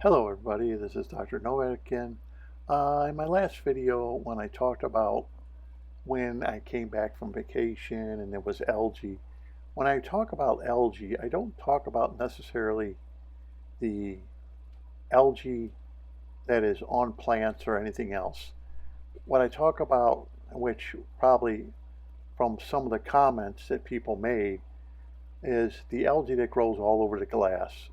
Hello everybody, this is Dr. Novak again. In my last video, when I talked about when I came back from vacation and there was algae, when I talk about algae, I don't talk about necessarily the algae that is on plants or anything else. What I talk about, which probably from some of the comments that people made, is the algae that grows all over the glass.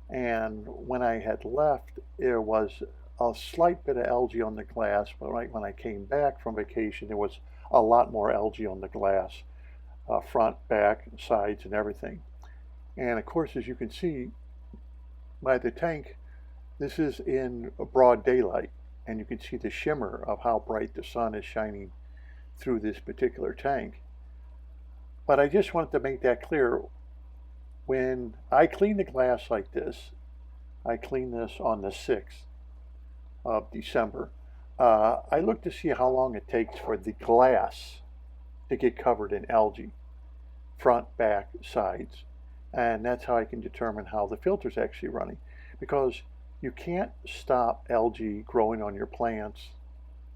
And when I had left, there was a slight bit of algae on the glass, but right when I came back from vacation, there was a lot more algae on the glass, front, back, sides, and everything. And of course, as you can see by the tank, this is in broad daylight, and you can see the shimmer of how bright the sun is shining through this particular tank. But I just wanted to make that clear. When I clean the glass like this, I clean this on the 6th of December, I look to see how long it takes for the glass to get covered in algae, front, back, sides. And that's how I can determine how the filter's actually running. Because you can't stop algae growing on your plants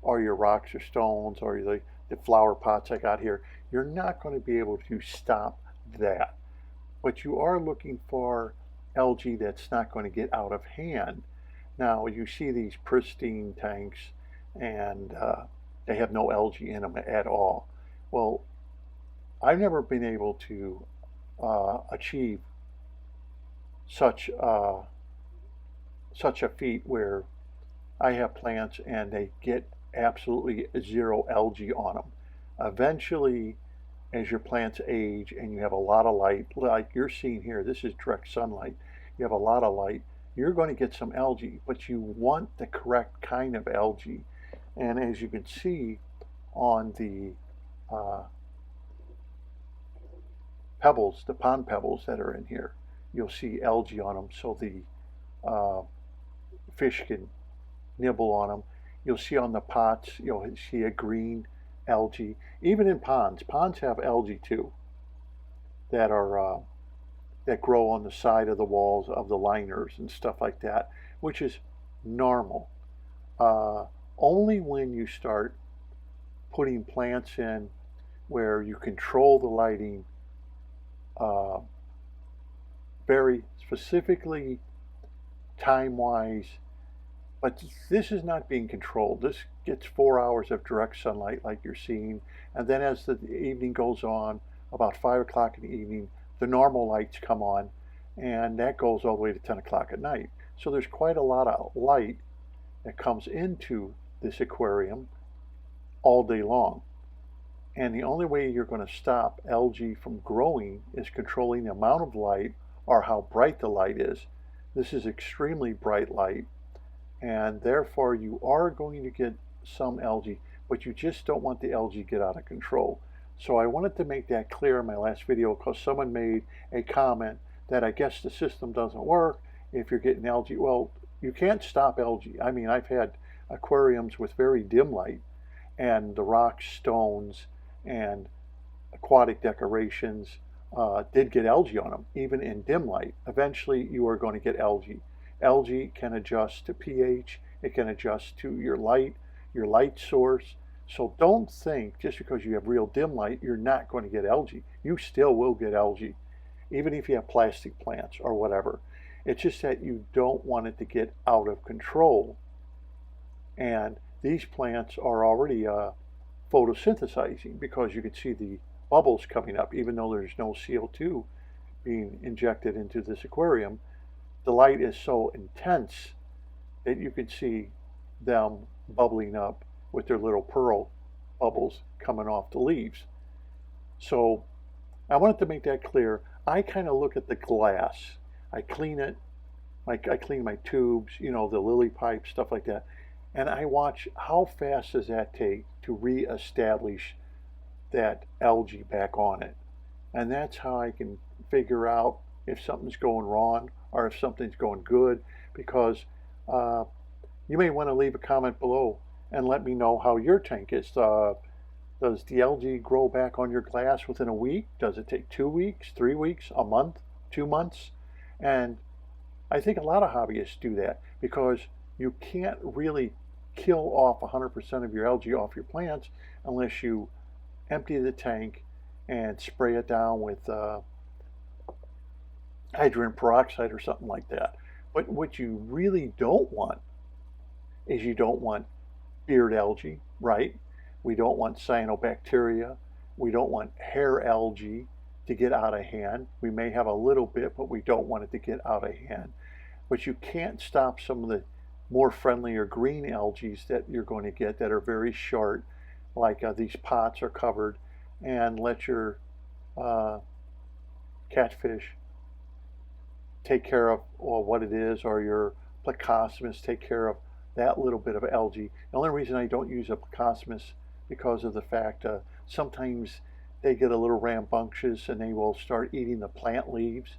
or your rocks or stones or the flower pots I got here. You're not going to be able to stop that. But you are looking for algae that's not going to get out of hand. Now, you see these pristine tanks and they have no algae in them at all. Well, I've never been able to achieve such a feat where I have plants and they get absolutely zero algae on them. Eventually, as your plants age and you have a lot of light, like you're seeing here, this is direct sunlight, you have a lot of light, you're going to get some algae, but you want the correct kind of algae. And as you can see on the pebbles, the pond pebbles that are in here, you'll see algae on them so the fish can nibble on them. You'll see on the pots, you'll see a green algae. Even in ponds have algae too that are that grow on the side of the walls of the liners and stuff like that, which is normal. Only when you start putting plants in where you control the lighting very specifically, time-wise. But this is not being controlled. This gets 4 hours of direct sunlight like you're seeing. And then as the evening goes on, about 5 o'clock in the evening, the normal lights come on. And that goes all the way to 10 o'clock at night. So there's quite a lot of light that comes into this aquarium all day long. And the only way you're going to stop algae from growing is controlling the amount of light or how bright the light is. This is extremely bright light. And therefore you are going to get some algae, but you just don't want the algae to get out of control. So I wanted to make that clear in my last video because someone made a comment that I guess the system doesn't work if you're getting algae. Well, you can't stop algae. I mean, I've had aquariums with very dim light and the rocks, stones, and aquatic decorations did get algae on them, even in dim light. Eventually you are going to get algae. Algae can adjust to pH, it can adjust to your light source. So don't think just because you have real dim light, you're not going to get algae. You still will get algae, even if you have plastic plants or whatever. It's just that you don't want it to get out of control. And these plants are already photosynthesizing because you can see the bubbles coming up, even though there's no CO2 being injected into this aquarium. The light is so intense that you can see them bubbling up with their little pearl bubbles coming off the leaves. So I wanted to make that clear. I kind of look at the glass. I clean it. I clean my tubes, you know, the lily pipe, stuff like that. And I watch how fast does that take to reestablish that algae back on it. And that's how I can figure out if something's going wrong or if something's going good, because you may want to leave a comment below and let me know how your tank is. Does the algae grow back on your glass within a week? Does it take 2 weeks, 3 weeks, a month, 2 months? And I think a lot of hobbyists do that because you can't really kill off 100% of your algae off your plants unless you empty the tank and spray it down with hydrogen peroxide or something like that. But what you really don't want is you don't want beard algae, right? We don't want cyanobacteria. We don't want hair algae to get out of hand. We may have a little bit, but we don't want it to get out of hand. But you can't stop some of the more friendlier green algae that you're going to get that are very short, like these pots are covered, and let your catfish take care of what it is, or your Plecostomus take care of that little bit of algae. The only reason I don't use a Plecostomus because of the fact sometimes they get a little rambunctious and they will start eating the plant leaves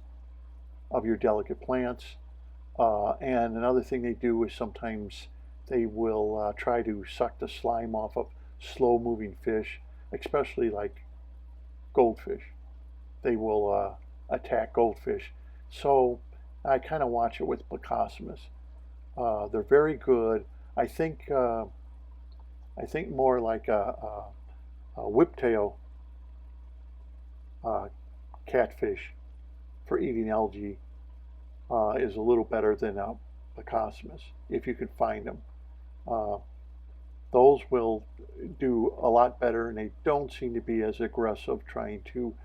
of your delicate plants. And another thing they do is sometimes they will try to suck the slime off of slow-moving fish, especially like goldfish. They will attack goldfish. So I kind of watch it with Plecostomus. They're very good. I think more like a whiptail catfish for eating algae is a little better than Plecostomus, if you can find them. Those will do a lot better, and they don't seem to be as aggressive trying to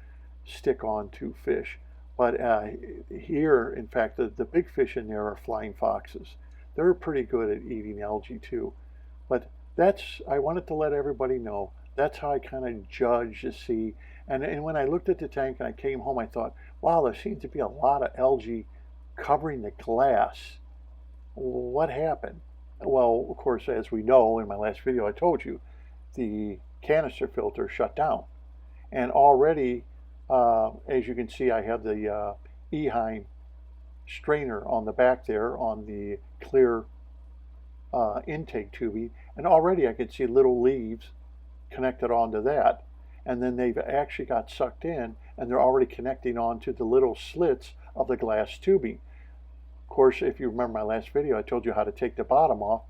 stick on to fish. But here, in fact, the big fish in there are flying foxes. They're pretty good at eating algae too. But I wanted to let everybody know, that's how I kind of judge to see. And when I looked at the tank and I came home, I thought, wow, there seems to be a lot of algae covering the glass. What happened? Well, of course, as we know, in my last video, I told you, the canister filter shut down. And already, as you can see, I have the Eheim strainer on the back there on the clear intake tubing, and already I can see little leaves connected onto that, and then they've actually got sucked in and they're already connecting onto the little slits of the glass tubing. Of course, if you remember my last video, I told you how to take the bottom off,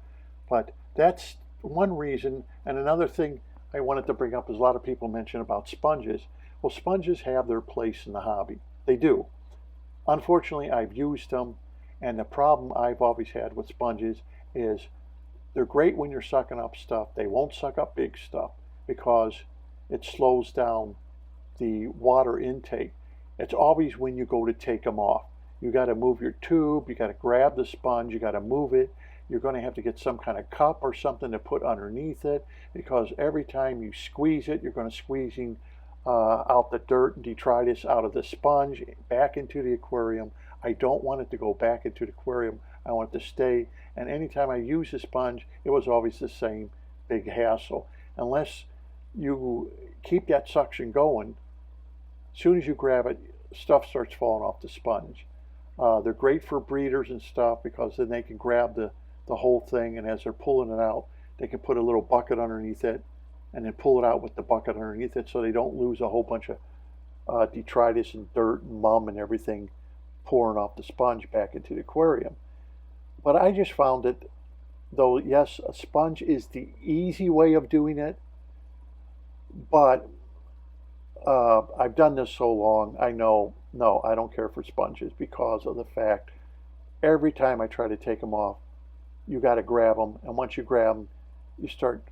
but that's one reason. And another thing I wanted to bring up is a lot of people mention about sponges. Well, sponges have their place in the hobby. They do. Unfortunately, I've used them, and the problem I've always had with sponges is they're great when you're sucking up stuff. They won't suck up big stuff because it slows down the water intake. It's always when you go to take them off. You got to move your tube, you got to grab the sponge, you got to move it. You're going to have to get some kind of cup or something to put underneath it, because every time you squeeze it, you're going to squeezing out the dirt and detritus out of the sponge back into the aquarium. I don't want it to go back into the aquarium. I want it to stay. And anytime I use the sponge, it was always the same big hassle. Unless you keep that suction going, as soon as you grab it, stuff starts falling off the sponge. They're great for breeders and stuff because then they can grab the whole thing, and as they're pulling it out, they can put a little bucket underneath it and then pull it out with the bucket underneath it, so they don't lose a whole bunch of detritus and dirt and mum and everything pouring off the sponge back into the aquarium. But I just found it, though, yes, a sponge is the easy way of doing it, but I've done this so long, I know, no, I don't care for sponges because of the fact every time I try to take them off, you got to grab them, and once you grab them, you start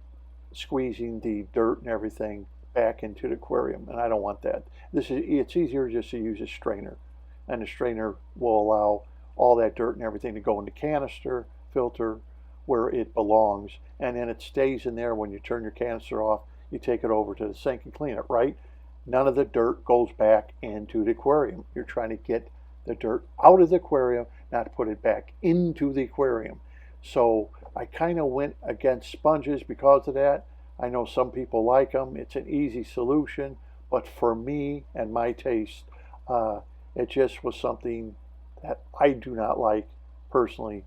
squeezing the dirt and everything back into the aquarium, and I don't want that. It's easier just to use a strainer, and the strainer will allow all that dirt and everything to go in the canister filter where it belongs, and then it stays in there. When you turn your canister off, you take it over to the sink and clean it, right? None of the dirt goes back into the aquarium. You're trying to get the dirt out of the aquarium, not put it back into the aquarium. So I kind of went against sponges because of that. I know some people like them. It's an easy solution, but for me and my taste, it just was something that I do not like personally,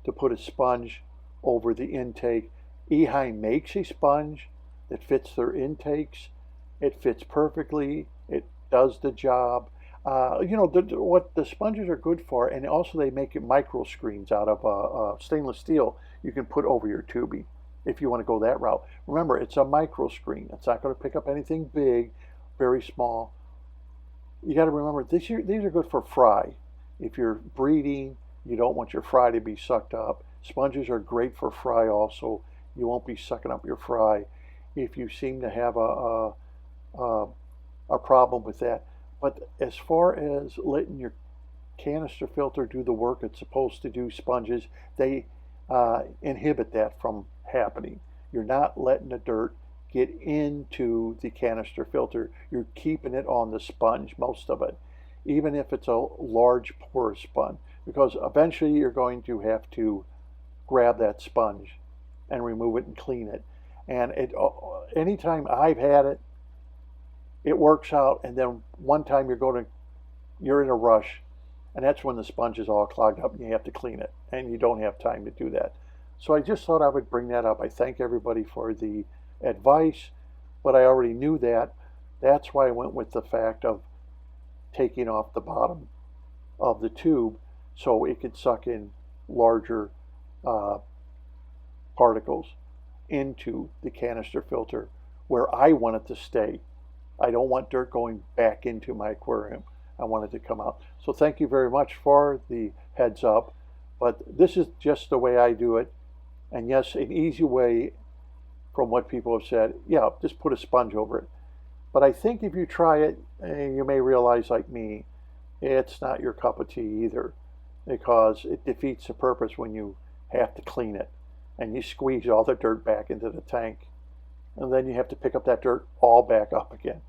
to put a sponge over the intake. Eheim makes a sponge that fits their intakes. It fits perfectly. It does the job. You know, what the sponges are good for, and also they make micro screens out of stainless steel you can put over your tubing if you want to go that route. Remember, it's a micro screen. It's not going to pick up anything big, very small. You got to remember, these are good for fry. If you're breeding, you don't want your fry to be sucked up. Sponges are great for fry also. You won't be sucking up your fry if you seem to have a, a problem with that. But as far as letting your canister filter do the work it's supposed to do, sponges, they inhibit that from happening. You're not letting the dirt get into the canister filter. You're keeping it on the sponge, most of it, even if it's a large porous sponge, because eventually you're going to have to grab that sponge and remove it and clean it. And anytime I've had it, it works out, and then one time you're in a rush, and that's when the sponge is all clogged up and you have to clean it, and you don't have time to do that. So I just thought I would bring that up. I thank everybody for the advice, but I already knew that. That's why I went with the fact of taking off the bottom of the tube so it could suck in larger particles into the canister filter where I want it to stay. I don't want dirt going back into my aquarium. I want it to come out. So thank you very much for the heads up. But this is just the way I do it. And yes, an easy way from what people have said, yeah, just put a sponge over it. But I think if you try it, you may realize, like me, it's not your cup of tea either, because it defeats the purpose when you have to clean it and you squeeze all the dirt back into the tank. And then you have to pick up that dirt all back up again.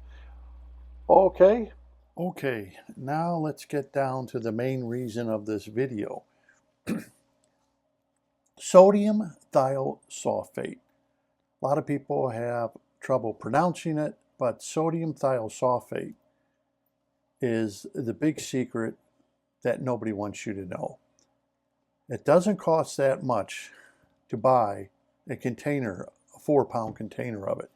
Okay. Okay, now let's get down to the main reason of this video. Sodium thiosulfate. A lot of people have trouble pronouncing it, but sodium thiosulfate is the big secret that nobody wants you to know. It doesn't cost that much to buy a container, a 4-pound container of it.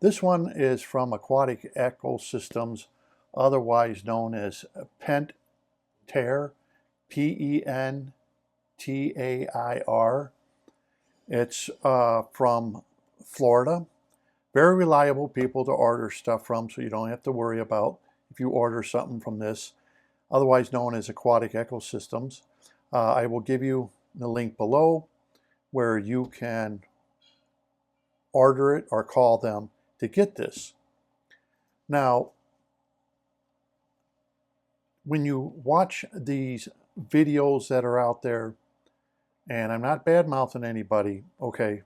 This one is from Aquatic Eco-Systems, otherwise known as Pentair, P-E-N-T-A-I-R. It's from Florida. Very reliable people to order stuff from, so you don't have to worry about if you order something from this, otherwise known as Aquatic Eco-Systems. I will give you the link below where you can order it or call them to get this. Now, when you watch these videos that are out there, and I'm not bad-mouthing anybody, okay,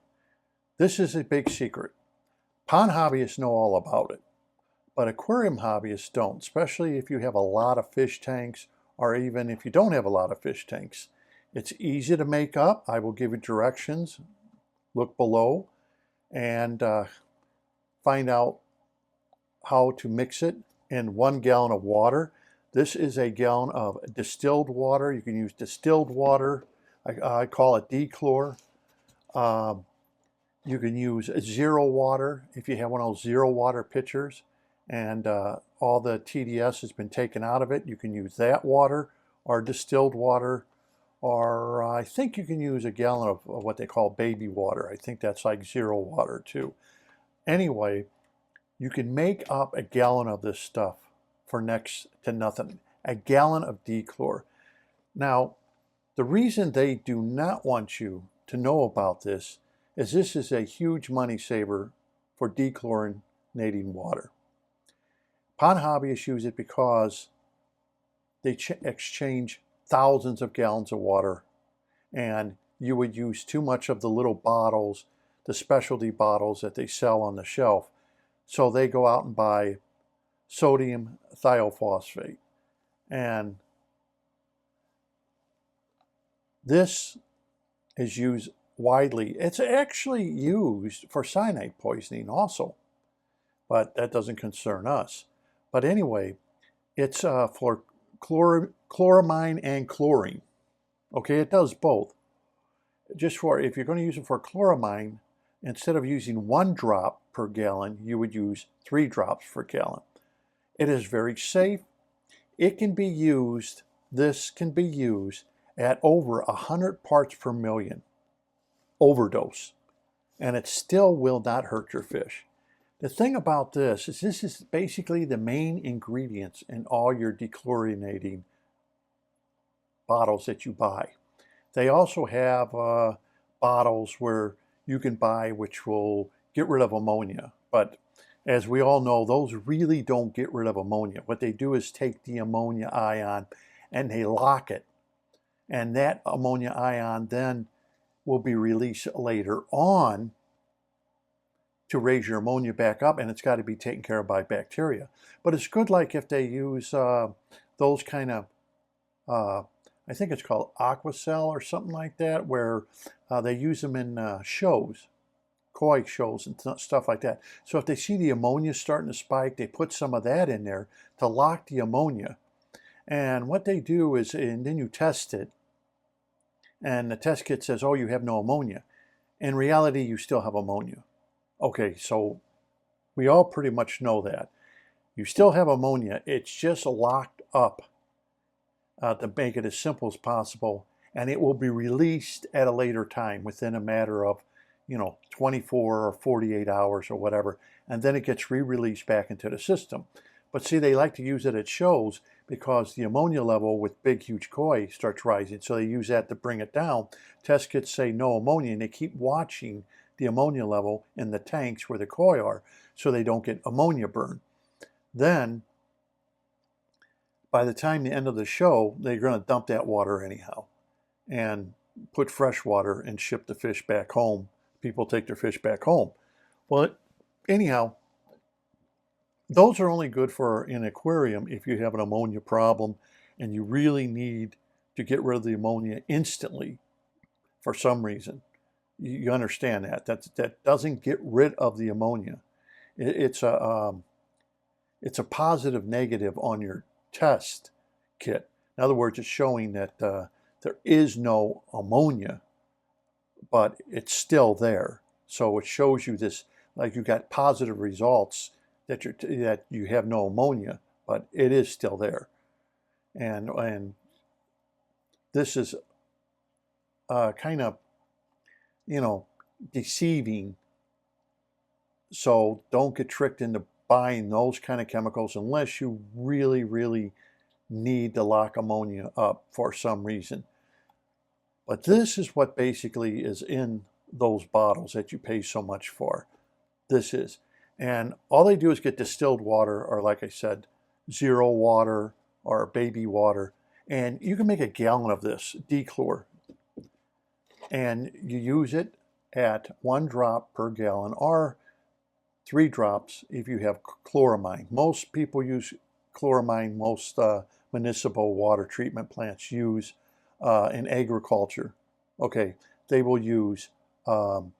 this is a big secret. Pond hobbyists know all about it, but aquarium hobbyists don't, especially if you have a lot of fish tanks, or even if you don't have a lot of fish tanks. It's easy to make up. I will give you directions. Look below and find out how to mix it in 1 gallon of water. This is a gallon of distilled water. You can use distilled water. I call it de-chlor. You can use zero water if you have one of those zero water pitchers and all the TDS has been taken out of it. You can use that water or distilled water, or I think you can use a gallon of what they call baby water. I think that's like zero water too. Anyway, you can make up a gallon of this stuff for next to nothing. A gallon of de-chlor. Now, the reason they do not want you to know about this is a huge money saver for dechlorinating water. Pond hobbyists use it because they exchange thousands of gallons of water, and you would use too much of the little bottles, the specialty bottles that they sell on the shelf. So they go out and buy sodium thiophosphate. And this is used widely. It's actually used for cyanide poisoning also, but that doesn't concern us. But anyway, it's for chloramine and chlorine. Okay, it does both. Just for, if you're going to use it for chloramine, instead of using 1 drop per gallon, you would use 3 drops per gallon. It is very safe. It can be used, this can be used at over 100 parts per million overdose, and it still will not hurt your fish. The thing about this is basically the main ingredients in all your dechlorinating bottles that you buy. They also have bottles where you can buy which will get rid of ammonia, but as we all know, those really don't get rid of ammonia. What they do is take the ammonia ion and they lock it, and that ammonia ion then will be released later on to raise your ammonia back up, and it's got to be taken care of by bacteria. But it's good, like if they use those kind of, I think it's called Aquacell or something like that, where they use them in shows, koi shows and stuff like that. So if they see the ammonia starting to spike, they put some of that in there to lock the ammonia. And what they do is, and then you test it, and the test kit says, oh, you have no ammonia. In reality, you still have ammonia. Okay, so we all pretty much know that. You still have ammonia, it's just locked up to make it as simple as possible, and it will be released at a later time within a matter of, 24 or 48 hours or whatever, and then it gets re-released back into the system. But see, they like to use it at shows because the ammonia level with big, huge koi starts rising, so they use that to bring it down. Test kits say no ammonia, and they keep watching the ammonia level in the tanks where the koi are so they don't get ammonia burn. Then, by the time the end of the show, they're going to dump that water anyhow and put fresh water and ship the fish back home. People take their fish back home. Well, anyhow, those are only good for an aquarium if you have an ammonia problem and you really need to get rid of the ammonia instantly for some reason. You understand that. That doesn't get rid of the ammonia. It's a positive negative on your test kit. In other words, it's showing that there is no ammonia, but it's still there. So it shows you this, like you got positive results that you have no ammonia, but it is still there. And this is kind of, deceiving. So don't get tricked into buying those kind of chemicals unless you really, really need to lock ammonia up for some reason. But this is what basically is in those bottles that you pay so much for. This is. And all they do is get distilled water, or like I said, zero water or baby water. And you can make a gallon of this, dechlor. And you use it at 1 drop per gallon or 3 drops if you have chloramine. Most people use chloramine. Most municipal water treatment plants use in agriculture. Okay, they will use, put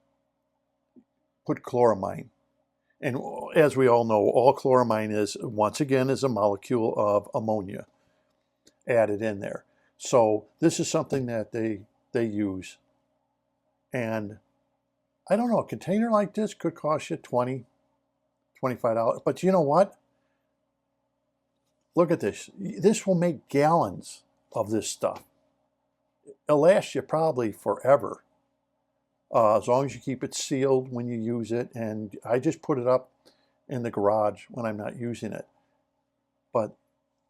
chloramine. And as we all know, all chloramine is, once again, is a molecule of ammonia added in there. So this is something that they use. And I don't know, a container like this could cost you $20, $25. But you know what? Look at this. This will make gallons of this stuff. It'll last you probably forever, as long as you keep it sealed when you use it. And I just put it up in the garage when I'm not using it. But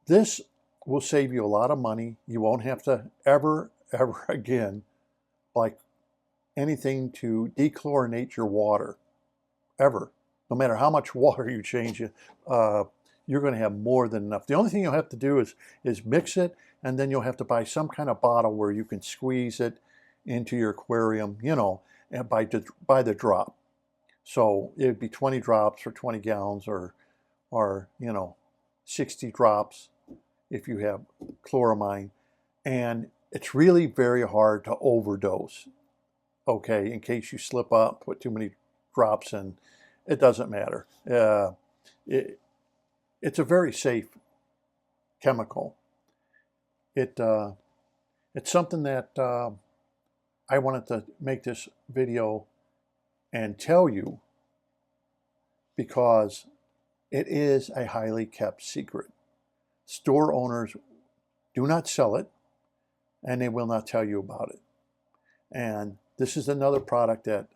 this will save you a lot of money. You won't have to ever again, like anything to dechlorinate your water, ever. No matter how much water you change, you're going to have more than enough. The only thing you'll have to do is mix it, and then you'll have to buy some kind of bottle where you can squeeze it into your aquarium, and by the drop. So it'd be 20 drops for 20 gallons, or 60 drops if you have chloramine. And it's really very hard to overdose. Okay, in case you slip up, put too many drops in, it doesn't matter. It's a very safe chemical. It's something that I wanted to make this video and tell you because it is a highly kept secret. store owners do not sell it, and they will not tell you about it. And this is another product that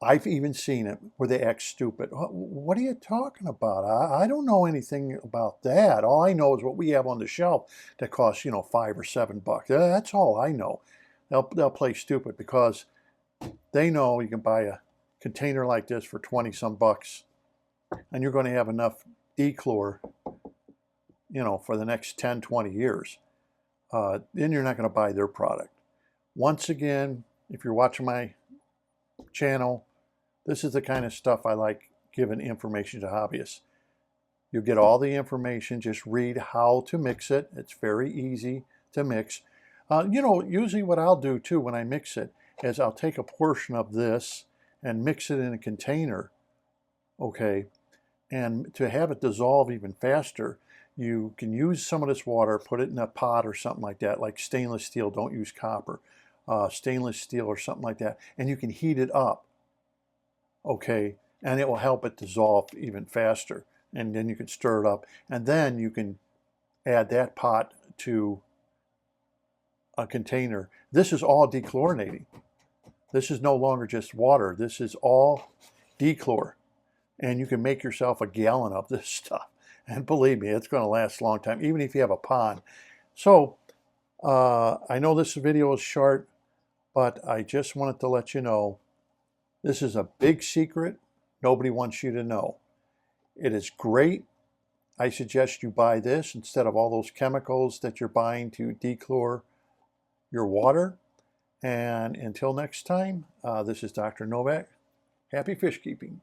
I've even seen it where they act stupid. What are you talking about? I don't know anything about that. All I know is what we have on the shelf that costs, you know, $5 or $7. That's all I know. They'll play stupid because they know you can buy a container like this for 20 some bucks, and you're going to have enough dechlor, you know, for the next 10, 20 years. Then you're not going to buy their product. Once again, if you're watching my channel, this is the kind of stuff I like giving information to hobbyists. You get all the information, just read how to mix it. It's very easy to mix. You know, usually what I'll do too when I mix it is I'll take a portion of this and mix it in a container, okay? And to have it dissolve even faster, you can use some of this water, put it in a pot or something like that, like stainless steel, don't use copper. Stainless steel or something like that, and you can heat it up, okay, and it will help it dissolve even faster. And then you can stir it up, and then you can add that pot to a container. This is all dechlorinating. This is no longer just water. This is all dechlor, and you can make yourself a gallon of this stuff. And believe me, it's going to last a long time, even if you have a pond. So I know this video is short, but I just wanted to let you know this is a big secret nobody wants you to know. It is great. I suggest you buy this instead of all those chemicals that you're buying to dechlor your water. And until next time, this is Dr. Novak. Happy fish keeping.